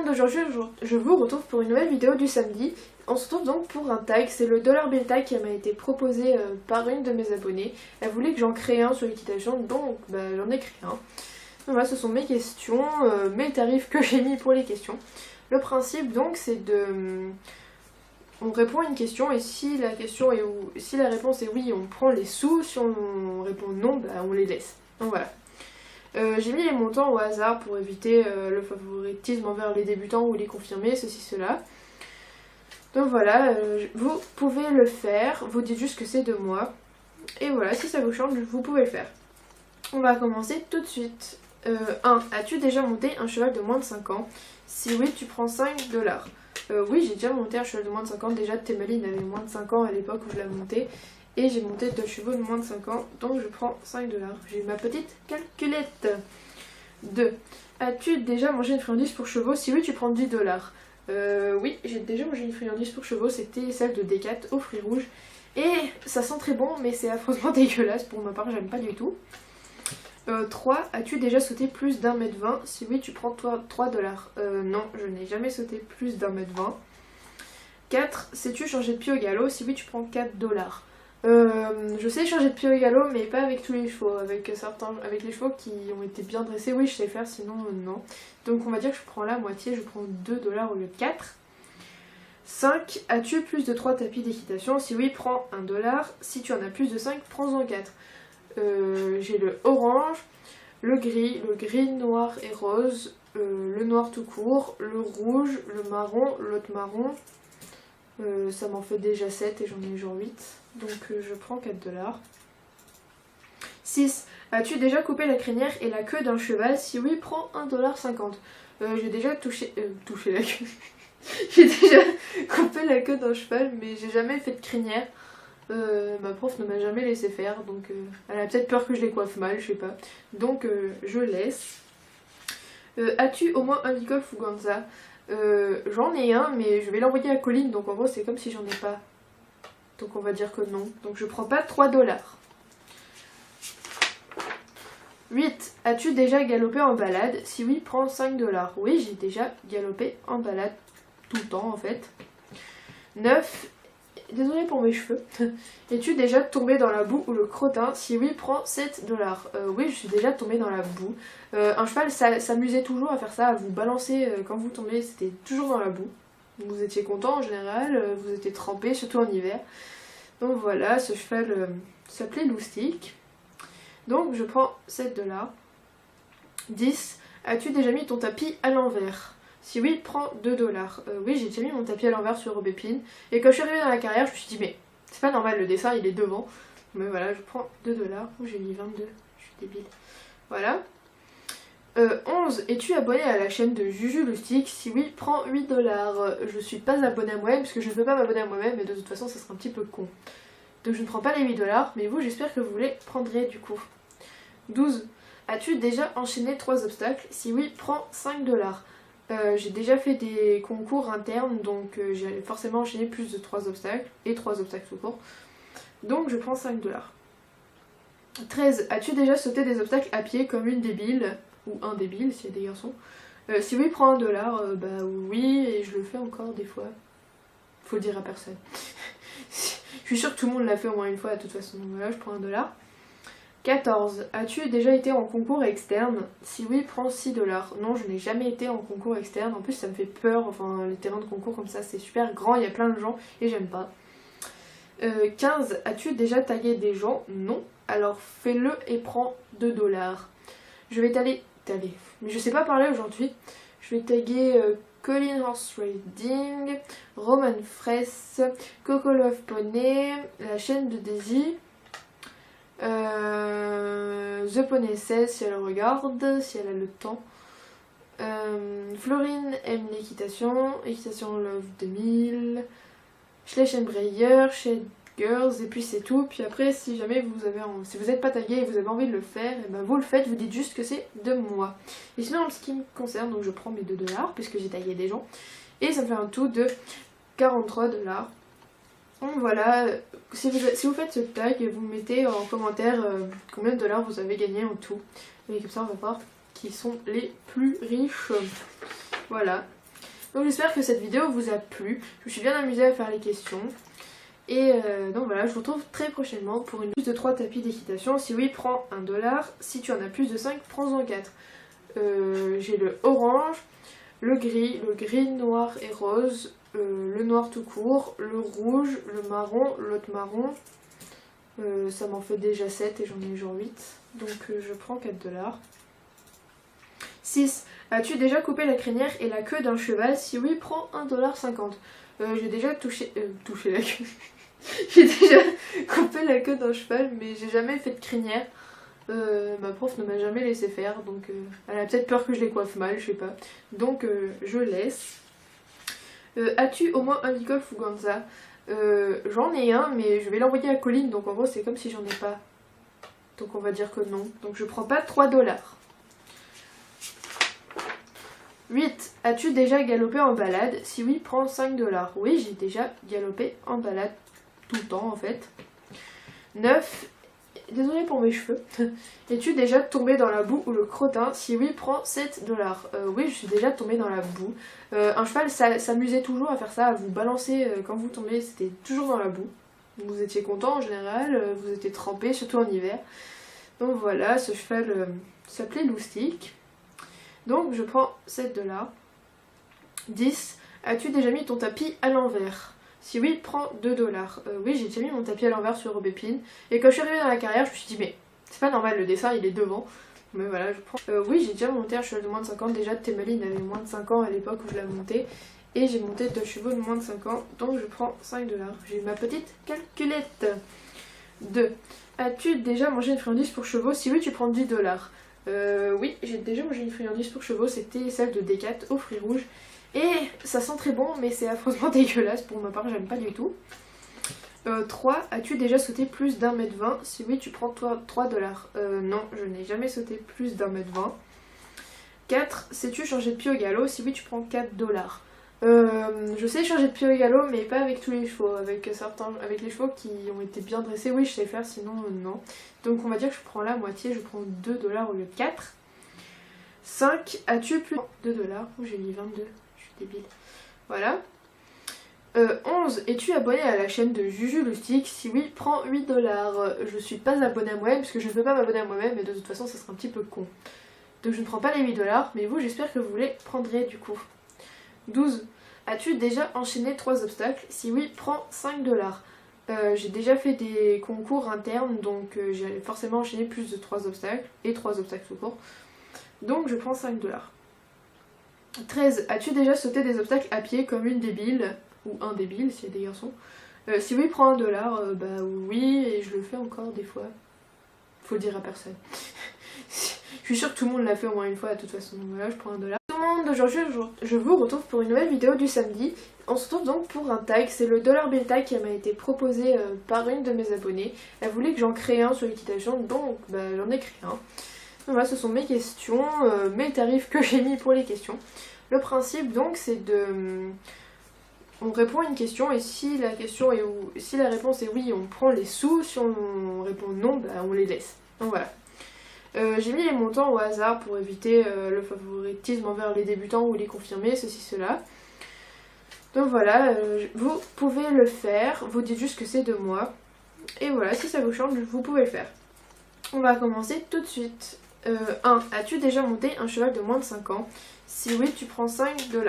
monde, aujourd'hui je vous retrouve pour une nouvelle vidéo du samedi. On se retrouve donc pour un tag, c'est le Dollar Bill Tag qui m'a été proposé par une de mes abonnées. Elle voulait que j'en crée un sur l'équitation, donc j'en ai créé un. Donc voilà, ce sont mes questions, mes tarifs que j'ai mis pour les questions. Le principe donc c'est de... On répond à une question et si la réponse est oui, on prend les sous, si on répond non, on les laisse. Donc voilà. J'ai mis les montants au hasard pour éviter le favoritisme envers les débutants ou les confirmés, ceci, cela. Donc voilà, vous pouvez le faire, vous dites juste que c'est de moi. Et voilà, si ça vous change, vous pouvez le faire. On va commencer tout de suite. 1. As-tu déjà monté un cheval de moins de 5 ans? Si oui, tu prends 5 $. Oui, j'ai déjà monté un cheval de moins de 5 ans. Déjà, Temeline avait moins de 5 ans à l'époque où je l'ai monté. Et j'ai monté 2 chevaux de moins de 5 ans, donc je prends 5 $. J'ai eu ma petite calculette. 2. As-tu déjà mangé une friandise pour chevaux? Si oui, tu prends 10 $. Oui, j'ai déjà mangé une friandise pour chevaux, c'était celle de Decat aux fruits rouges. Et ça sent très bon, mais c'est affreusement dégueulasse, pour ma part, j'aime pas du tout. 3. As-tu déjà sauté plus d'1,20 m? Si oui, tu prends 3 $. Non, je n'ai jamais sauté plus d'1,20 m. 4. Sais-tu changer de pied au galop? Si oui, tu prends 4 $. Je sais changer de pied au galop, mais pas avec tous les chevaux. Avec les chevaux qui ont été bien dressés, oui, je sais faire, sinon non. Donc on va dire que je prends la moitié, je prends 2 $ au lieu de 4. 5. As-tu plus de 3 tapis d'équitation? Si oui, prends 1 $. Si tu en as plus de 5, prends-en 4. J'ai le orange, le gris, noir et rose, le noir tout court, le rouge, le marron, l'autre marron. Ça m'en fait déjà 7 et j'en ai genre 8. Donc je prends 4 $. 6. As-tu déjà coupé la crinière et la queue d'un cheval? Si oui, prends 1,50 $. J'ai déjà touché la queue. J'ai déjà coupé la queue d'un cheval, mais j'ai jamais fait de crinière. Ma prof ne m'a jamais laissé faire, donc elle a peut-être peur que je les coiffe mal, je sais pas. Donc je laisse. As-tu au moins un Nicole Fuganza? J'en ai un, mais je vais l'envoyer à Colline, donc en gros c'est comme si j'en ai pas. Donc on va dire que non. Donc je prends pas 3 $. 8. As-tu déjà galopé en balade? Si oui, prends 5 $. Oui, j'ai déjà galopé en balade tout le temps en fait. 9. Désolée pour mes cheveux. Es-tu déjà tombé dans la boue ou le crottin? Si oui, prends 7 $. Oui, je suis déjà tombée dans la boue. Un cheval s'amusait toujours à faire ça, à vous balancer quand vous tombez, c'était toujours dans la boue. Vous étiez content en général, vous étiez trempé, surtout en hiver. Donc voilà, ce cheval s'appelait Loustic. Donc je prends 7 $. 10. As-tu déjà mis ton tapis à l'envers? Si oui, prends 2 $. Oui, j'ai déjà mis mon tapis à l'envers sur Aubépine. Et quand je suis arrivée dans la carrière, je me suis dit, mais c'est pas normal, le dessin il est devant. Mais voilà, je prends 2 $. Oh, j'ai mis 22, je suis débile. Voilà. 11. Es-tu abonné à la chaîne de Juju Loustic? Si oui, prends 8 $. Je suis pas abonnée à moi-même, parce que je ne peux pas m'abonner à moi-même, et de toute façon, ça serait un petit peu con. Donc je ne prends pas les 8 $, mais vous, j'espère que vous les prendrez du coup. 12. As-tu déjà enchaîné 3 obstacles? Si oui, prends 5 $. J'ai déjà fait des concours internes, donc j'ai forcément enchaîné plus de 3 obstacles, et 3 obstacles tout court. Donc je prends 5 $. 13. As-tu déjà sauté des obstacles à pied comme une débile, ou un débile s'il y a des garçons? Si oui, prends 1 $. Bah oui, et je le fais encore des fois. Faut le dire à personne. Je suis sûre que tout le monde l'a fait au moins une fois de toute façon, donc voilà, je prends 1 $. 14. As-tu déjà été en concours externe? Si oui, prends 6 $. Non, je n'ai jamais été en concours externe. En plus, ça me fait peur. Enfin, les terrains de concours comme ça, c'est super grand. Il y a plein de gens et j'aime pas. 15. As-tu déjà tagué des gens? Non. Alors fais-le et prends 2 $. Je vais t'aller. Mais je sais pas parler aujourd'hui. Je vais taguer Colin Horse Riding, Roman Fraisse, Coco Love Poney, la chaîne de Daisy. The Poney 16 si elle regarde, si elle a le temps. Florine aime l'équitation, équitation Love 2000, Schleich Breyer, Shade Girls, et puis c'est tout. Puis après, si jamais si vous n'êtes pas tagué et vous avez envie de le faire, et ben vous le faites, vous dites juste que c'est de moi. Et sinon, en ce qui me concerne, donc je prends mes 2 $, puisque j'ai tagué des gens, et ça me fait un tout de 43 $. Donc voilà, si vous faites ce tag, vous mettez en commentaire combien de dollars vous avez gagné en tout. Et comme ça on va voir qui sont les plus riches. Voilà. Donc j'espère que cette vidéo vous a plu. Je me suis bien amusée à faire les questions. Et donc voilà, je vous retrouve très prochainement pour une plus de 3 tapis d'équitation. Si oui, prends 1 $. Si tu en as plus de 5, prends-en 4. J'ai le orange, le gris, noir et rose, le noir tout court, le rouge, le marron, l'autre marron. Ça m'en fait déjà 7 et j'en ai genre 8. Donc je prends 4 $. 6. As-tu déjà coupé la crinière et la queue d'un cheval? Si oui, prends 1,50 $. J'ai déjà touché la queue. J'ai déjà coupé la queue d'un cheval, mais j'ai jamais fait de crinière. Ma prof ne m'a jamais laissé faire, donc elle a peut-être peur que je les coiffe mal, je sais pas. Donc je laisse. As-tu au moins un Vicol Fuganza? J'en ai un, mais je vais l'envoyer à Colline, donc en gros c'est comme si j'en ai pas. Donc on va dire que non. Donc je prends pas 3 $. 8. As-tu déjà galopé en balade? Si oui, prends 5 $. Oui, j'ai déjà galopé en balade tout le temps en fait. 9. Désolée pour mes cheveux. Es-tu déjà tombé dans la boue ou le crottin? Si oui, prends 7 $. Oui, je suis déjà tombée dans la boue. Un cheval s'amusait toujours à faire ça, à vous balancer quand vous tombez, c'était toujours dans la boue. Vous étiez content en général, vous étiez trempé, surtout en hiver. Donc voilà, ce cheval s'appelait Loustic. Donc je prends 7 $. 10. As-tu déjà mis ton tapis à l'envers? Si oui, prends 2 $. Oui, j'ai déjà mis mon tapis à l'envers sur Aubépine. Et quand je suis arrivée dans la carrière, je me suis dit, mais c'est pas normal, le dessin il est devant. Mais voilà, je prends. Oui, j'ai déjà monté un cheval de moins de 5 ans. Déjà, Thémaline avait moins de 5 ans à l'époque où je l'ai monté. Et j'ai monté 2 chevaux de moins de 5 ans. Donc je prends 5 $. J'ai ma petite calculette. 2. As-tu déjà mangé une friandise pour chevaux? Si oui, tu prends 10 $. Oui, j'ai déjà mangé une friandise pour chevaux, c'était celle de Decat aux fruits rouges. Et ça sent très bon, mais c'est affreusement dégueulasse, pour ma part, j'aime pas du tout. 3. As-tu déjà sauté plus d'1,20 m? Si oui, tu prends 3 $. Non, je n'ai jamais sauté plus d'1,20 m. 4. Sais-tu changer de pied au galop? Si oui, tu prends 4 $. Je sais changer de pied au galop, mais pas avec tous les chevaux. Avec les chevaux qui ont été bien dressés, oui, je sais faire, sinon non. Donc on va dire que je prends la moitié, je prends 2 $ au lieu de 4. 5. As-tu plus 2 $? Oh, j'ai mis 22, je suis débile. Voilà. 11. Es-tu abonné à la chaîne de Juju Lustig? Si oui, prends 8 $. Je suis pas abonnée à moi-même, parce que je ne peux pas m'abonner à moi-même, et de toute façon ça serait un petit peu con. Donc je ne prends pas les 8 $, mais vous, j'espère que vous les prendrez du coup. 12. As-tu déjà enchaîné 3 obstacles? Si oui, prends 5 $. J'ai déjà fait des concours internes, donc j'ai forcément enchaîné plus de 3 obstacles, et 3 obstacles tout court. Donc je prends 5 $. 13. As-tu déjà sauté des obstacles à pied comme une débile, ou un débile s'il y a des garçons? Si oui, prends 1 $. Bah oui, et je le fais encore des fois. Faut le dire à personne. Je suis sûre que tout le monde l'a fait au moins une fois de toute façon, donc voilà, je prends 1 $. Tout le monde, aujourd'hui je vous retrouve pour une nouvelle vidéo du samedi. On se retrouve donc pour un tag, c'est le dollar bill tag qui m'a été proposé par une de mes abonnées. Elle voulait que j'en crée un sur l'équitation, donc bah, j'en ai créé un. Donc voilà, ce sont mes questions, mes tarifs que j'ai mis pour les questions. Le principe donc c'est de... On répond à une question et si la réponse est oui, on prend les sous, si on répond non, bah, on les laisse. Donc voilà. J'ai mis les montants au hasard pour éviter le favoritisme envers les débutants ou les confirmés, ceci, cela. Donc voilà, vous pouvez le faire, vous dites juste que c'est de moi. Et voilà, si ça vous change, vous pouvez le faire. On va commencer tout de suite. 1. As-tu déjà monté un cheval de moins de 5 ans? Si oui, tu prends 5 $.